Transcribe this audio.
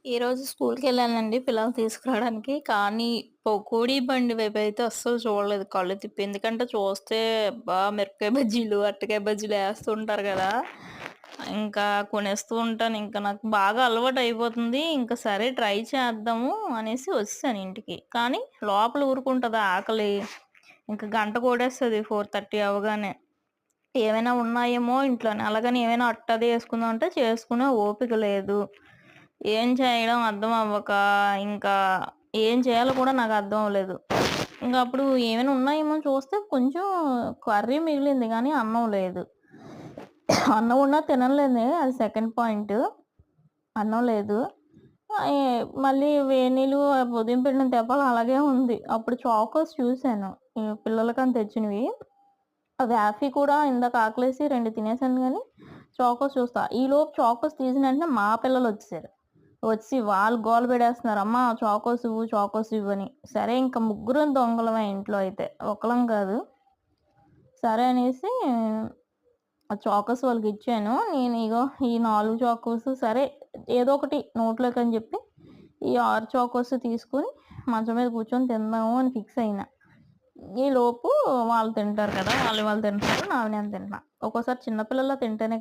ఈరోజు స్కూల్‌కెళ్ళానండి పిల్లల్ని తీసుకురావడానికి. కానీ పకోడీ బండి వైపయితే అస్సలు చూడలేదు కళ్ళు తిప్పి. ఎందుకంటే చూస్తే మిరపకాయ బజ్జీలు, అరటికాయ బజ్జీలు ఏస్తుంటారు గదా! ఇంకా కొనేస్తూ ఉంటాను. ఇంకా నాకు బాగా అలవాటయిపోతుంది. ఇంక సరే ట్రై చేద్దాము అనేసి వచ్చేసాను ఇంటికి. కానీ లోపల ఊరుకుంటదా ఆకలి. ఇంక గంట కొట్టేస్తది 4:30 అవ్వగానే. ఏమైనా ఉన్నాయేమో ఇంట్లోనే. అలాగని ఏమైనా అట్టది యేసుకుందాం అంటే చేసుకునే ఓపిక లేదు. ఏం చేయడం అర్థం అవ్వక, ఇంకా ఏం చేయాలో కూడా నాకు అర్థం అవ్వలేదు. ఇంక అప్పుడు ఏమైనా ఉన్నాయేమో అని చూస్తే కొంచెం కర్రీ మిగిలింది గానీ అన్నం లేదు. అన్నం ఉన్నా తినలేదే అది సెకండ్ పాయింట్. అన్నం లేదు. మళ్ళీ వేడి నీళ్ళు ఉదయం పెట్టిన తెపాలు అలాగే ఉంది. అప్పుడు చాకోస్ చూసాను. ఈ పిల్లలకని తెచ్చినవి. అవి యాఫీ కూడా ఇందాక ఆకలేసి 2 తినేసాను గానీ, చాకోస్ చూస్తా. ఈలోపు చాకోస్ తీసిన వెంటనే మా పిల్లలొచ్చేసారు. వచ్చి వాళ్ళు గోల పెడేస్తున్నారు. అమ్మ చాకోస్ ఇవ్వు, చాకోస్ ఇవ్వని. సరే ఇంక ముగ్గురం దొంగలమే ఇంట్లో అయితే. ఒకళ్ళం కాదు. సరే అనేసి ఆ చాకోస్ వాళ్ళకిచ్చాను. నేను ఇగో ఈ 4 చాకోస్ సరే ఏదో ఒకటి నోట్లోకని చెప్పి, ఈ 6 చాకోస్ తీసుకొని మంచం మీద కూర్చొని తిందాము అని ఫిక్స్ అయినా. ఈలోపు వాళ్ళు తింటారు కదా! వాళ్ళు తింటున్నారు. నావి నేను తింటున్నా. ఒక్కోసారి చిన్న పిల్లలు తింటేనే